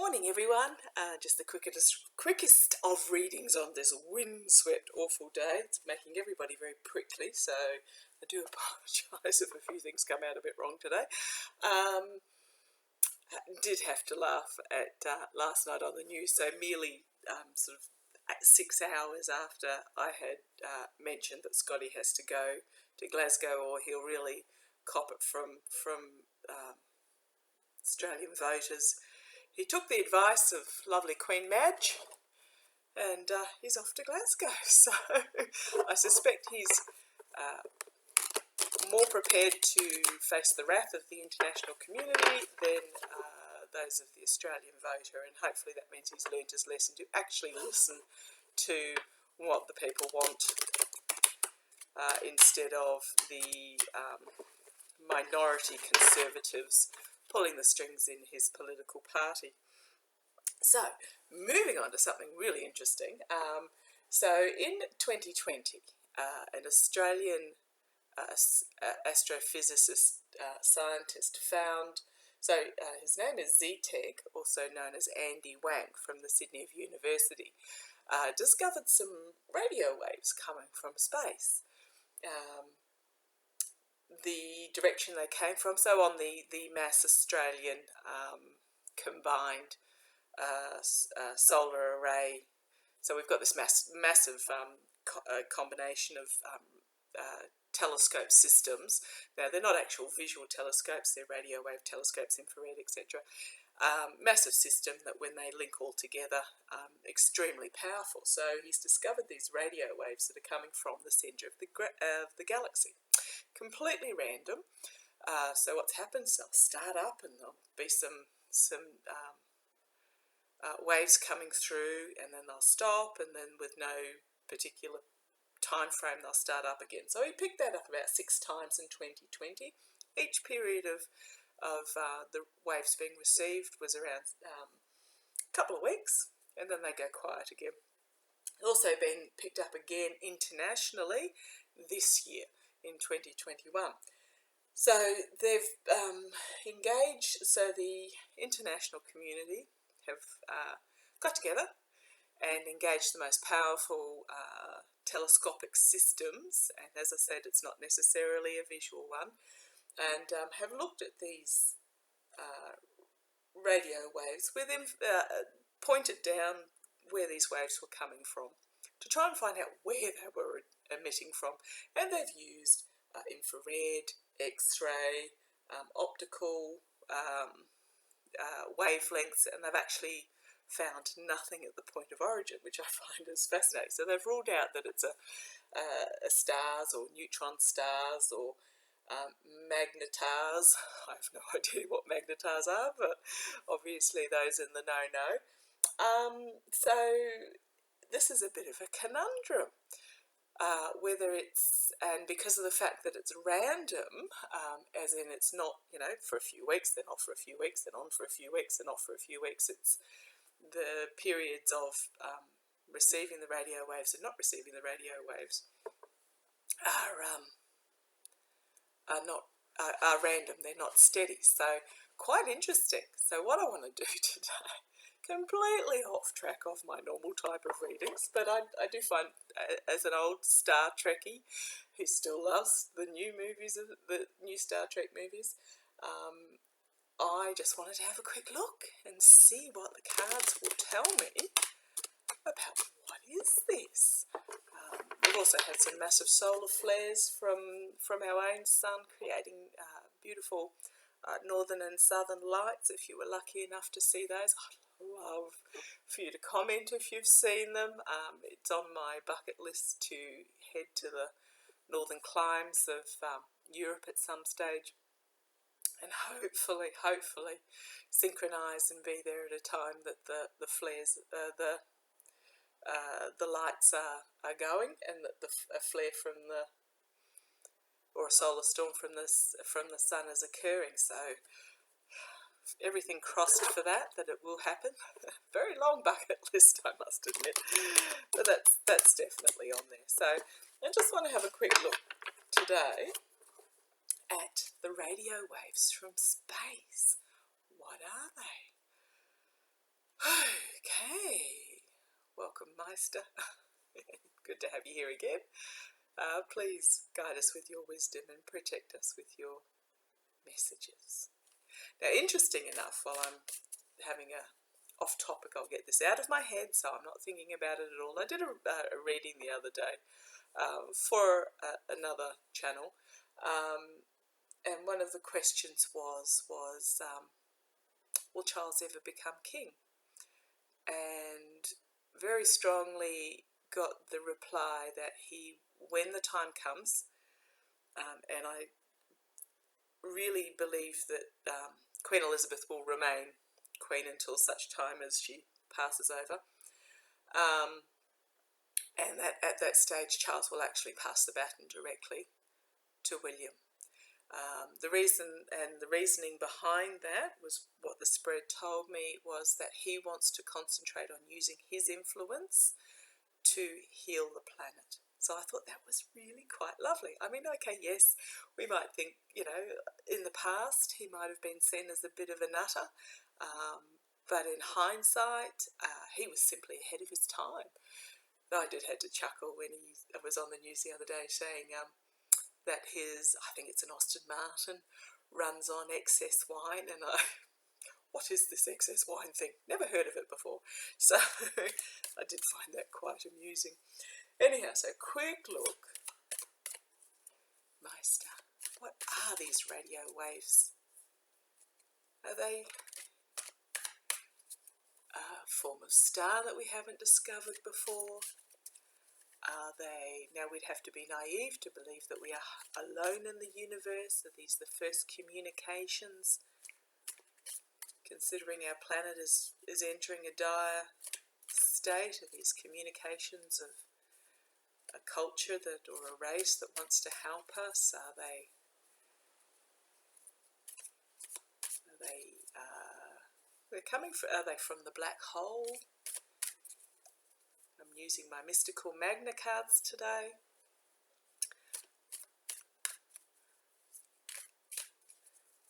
Morning everyone, just the quickest of readings on this windswept awful day. It's making everybody very prickly, so I do apologise if a few things come out a bit wrong today. I did have to laugh at last night on the news, so merely sort of 6 hours after I had mentioned that Scotty has to go to Glasgow or he'll really cop it from Australian voters. He took the advice of lovely Queen Madge and he's off to Glasgow. So I suspect he's more prepared to face the wrath of the international community than those of the Australian voter, and hopefully that means he's learned his lesson to actually listen to what the people want instead of the minority conservatives pulling the strings in his political party. So, moving on to something really interesting. So, in 2020, an Australian astrophysicist scientist found, his name is Z-Tech, also known as Andy Wang from the Sydney University, discovered some radio waves coming from space. The direction they came from, so on the mass Australian combined solar array, so we've got this massive combination of telescope systems. Now they're not actual visual telescopes, they're radio wave telescopes, infrared, etc. Massive system that when they link all together, extremely powerful. So he's discovered these radio waves that are coming from the centre of the galaxy. Completely random. So what's happened is they'll start up and there'll be some waves coming through, and then they'll stop, and then with no particular time frame they'll start up again. So he picked that up about 6 times in 2020. Each period of the waves being received was around a couple of weeks, and then they go quiet again. Also been picked up again internationally this year in 2021. So they've engaged, so the international community have got together and engaged the most powerful telescopic systems, and as I said, it's not necessarily a visual one, and have looked at these radio waves with them, pointed down where these waves were coming from to try and find out where they were emitting from, and they've used infrared, X-ray, optical wavelengths, and they've actually found nothing at the point of origin, which I find is fascinating. So they've ruled out that it's a stars or neutron stars or magnetars. I have no idea what magnetars are, but obviously those in the know. So this is a bit of a conundrum. Whether it's, and because of the fact that it's random, as in it's not, for a few weeks, then off for a few weeks, then on for a few weeks, then off for a few weeks, it's the periods of receiving the radio waves and not receiving the radio waves are random, they're not steady. So quite interesting. So what I want to do today, completely off track of my normal type of readings, but I do find, as an old Star Trekkie who still loves the new Star Trek movies, I just wanted to have a quick look and see what the cards will tell me about what is this. We've also had some massive solar flares from our own sun, creating beautiful northern and southern lights. If you were lucky enough to see those, I'd love for you to comment if you've seen them. It's on my bucket list to head to the northern climes of Europe at some stage, and hopefully synchronise and be there at a time that the flares, the lights are going, and that a flare or a solar storm from the sun is occurring. So everything crossed for that it will happen. Very long bucket list, I must admit, but that's definitely on there. So I just want to have a quick look today at the radio waves from space. What are they? Meister. Good to have you here again. Please guide us with your wisdom and protect us with your messages. Now, interesting enough, while I'm having a off topic, I'll get this out of my head, so I'm not thinking about it at all. I did a reading the other day for another channel, and one of the questions was will Charles ever become king? And very strongly got the reply that he, when the time comes, and I really believe that Queen Elizabeth will remain queen until such time as she passes over, and that at that stage Charles will actually pass the baton directly to William. The reasoning behind that was what the spread told me, was that he wants to concentrate on using his influence to heal the planet. So I thought that was really quite lovely. I mean, okay, yes, we might think, in the past he might have been seen as a bit of a nutter, but in hindsight, he was simply ahead of his time. I did had to chuckle when he was on the news the other day saying that I think it's an Aston Martin, runs on excess wine, and what is this excess wine thing? Never heard of it before. So I did find that quite amusing. Anyhow, so quick look. Meister, what are these radio waves? Are they a form of star that we haven't discovered before? Are they, now we'd have to be naive to believe that we are alone in the universe? Are these the first communications? Considering our planet is entering a dire state, are these communications of a culture or a race that wants to help us? Are they from the black hole? I'm using my mystical Magna cards today.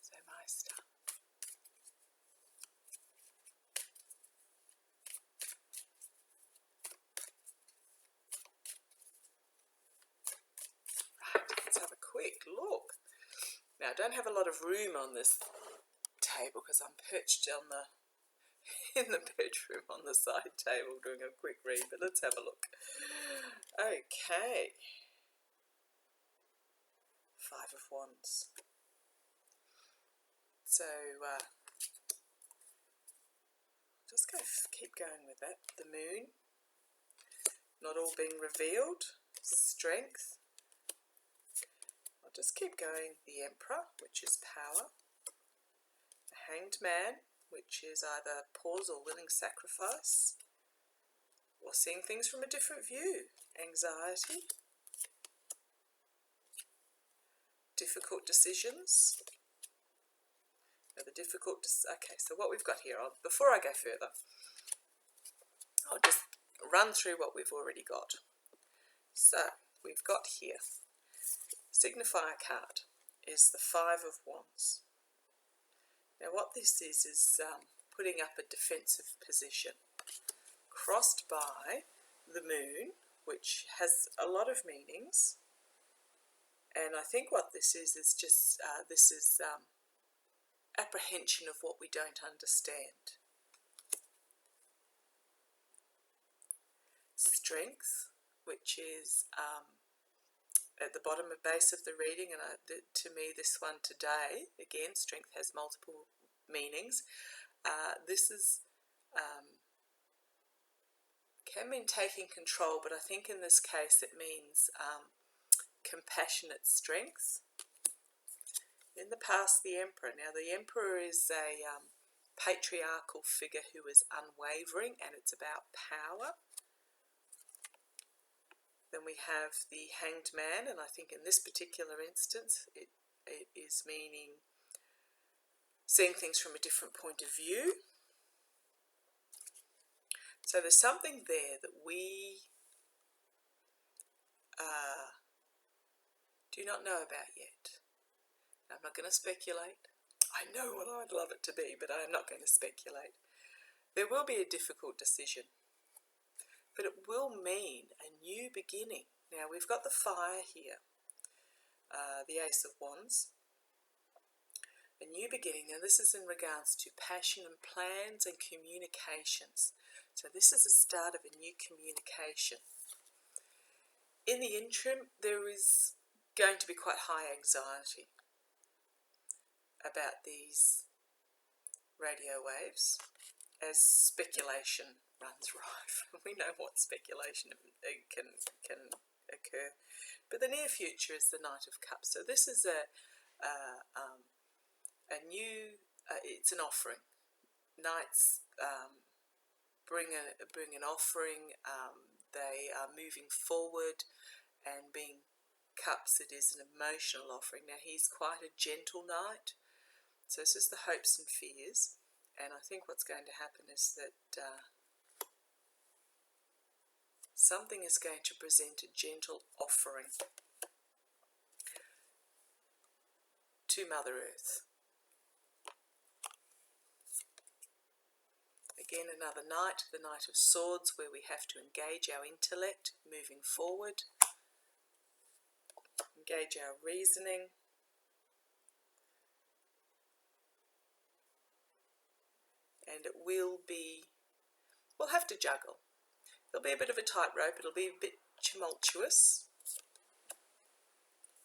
So Meister. Right, let's have a quick look. Now, I don't have a lot of room on this table because I'm perched in the bedroom on the side table doing a quick read, but let's have a look. Okay. Five of Wands. So, keep going with that. The Moon, not all being revealed. Strength. I'll just keep going. The Emperor, which is power. The Hanged Man, which is either pause or willing sacrifice, or seeing things from a different view. Anxiety. Difficult decisions. Okay, so what we've got here, before I go further, I'll just run through what we've already got. So, we've got here, signifier card is the Five of Wands. Now what this is putting up a defensive position, crossed by the Moon, which has a lot of meanings. And I think what this is just, apprehension of what we don't understand. Strength, which is at the bottom of base of the reading, and to me this one today, again, strength has multiple meanings. This is can mean taking control, but I think in this case it means compassionate strength. In the past, the Emperor. Now, the Emperor is a patriarchal figure who is unwavering, and it's about power. Then we have the Hanged Man, and I think in this particular instance, it is meaning seeing things from a different point of view. So there's something there that we do not know about yet. I'm not going to speculate. I know what I'd love it to be, but I am not going to speculate. There will be a difficult decision. but it will mean a new beginning. Now we've got the fire here, the Ace of Wands. A new beginning. Now this is in regards to passion and plans and communications. So this is the start of a new communication. In the interim, there is going to be quite high anxiety about these radio waves as speculation runs rife. We know what speculation can occur. But the near future is the Knight of Cups. So this is a new, it's an offering. Knights bring an offering. They are moving forward, and being cups, it is an emotional offering. Now he's quite a gentle knight, so this is the hopes and fears, and I think what's going to happen is that something is going to present a gentle offering to Mother Earth. Again, another knight, the Knight of Swords, where we have to engage our intellect moving forward, engage our reasoning, and it will be, we'll have to juggle. It'll be a bit of a tightrope, it'll be a bit tumultuous.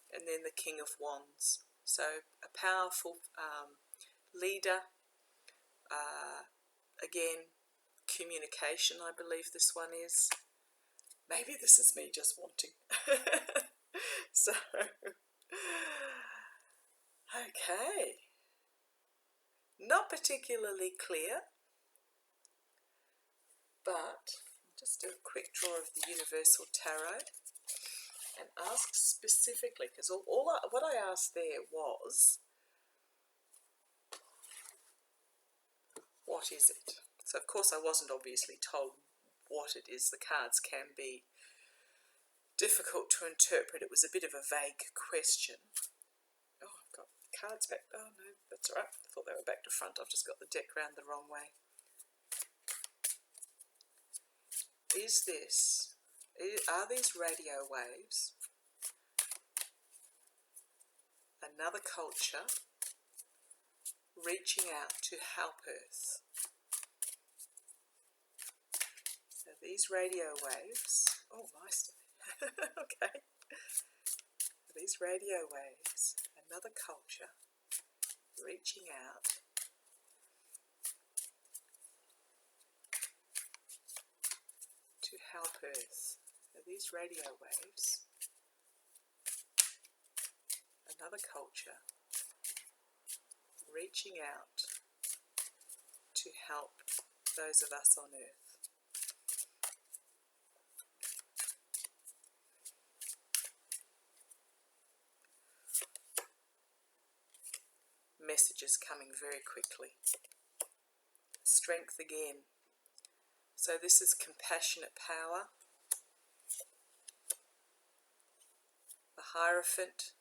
And then the King of Wands. So a powerful leader. Again, communication, I believe this one is. Maybe this is me just wanting. So, okay. Not particularly clear, but just do a quick draw of the Universal Tarot and ask specifically, because what I asked there was, what is it? So of course I wasn't obviously told what it is. The cards can be difficult to interpret. It was a bit of a vague question. Oh, I've got cards back. Oh no, that's all right. I thought they were back to front. I've just got the deck round the wrong way. Are these radio waves another culture reaching out to help Earth? So these radio waves, oh nice, okay, these radio waves, another culture reaching out to help Earth. So these radio waves, another culture reaching out to help those of us on Earth. Messages coming very quickly. Strength again. So this is compassionate power. The Hierophant.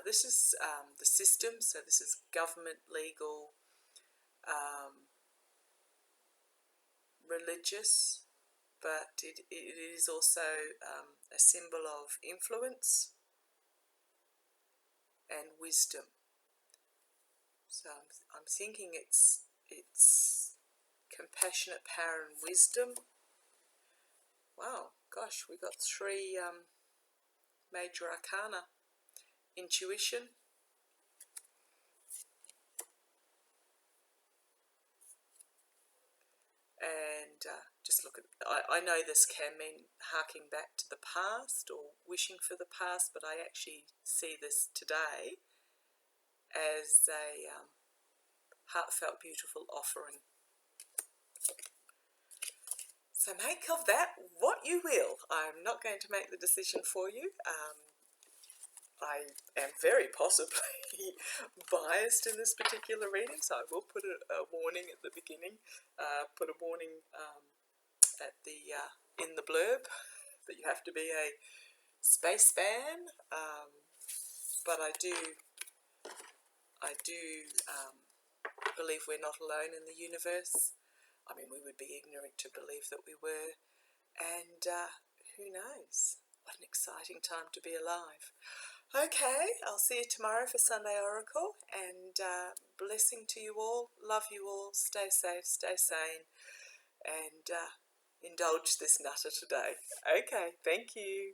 This is the system, so this is government, legal, religious, but it is also a symbol of influence and wisdom. So I'm thinking it's compassionate power and wisdom. Wow, gosh, we got three major arcana. Intuition, and just look at, I know this can mean harking back to the past or wishing for the past, but I actually see this today as a heartfelt, beautiful offering. So make of that what you will. I'm not going to make the decision for you. I am very possibly biased in this particular reading, so I will put a warning at the beginning, put a warning at the in the blurb that you have to be a spaceman, but I do believe we're not alone in the universe. I mean, we would be ignorant to believe that we were, And who knows? What an exciting time to be alive. Okay, I'll see you tomorrow for Sunday Oracle, and blessing to you all. Love you all. Stay safe, stay sane, and indulge this nutter today. Okay, thank you.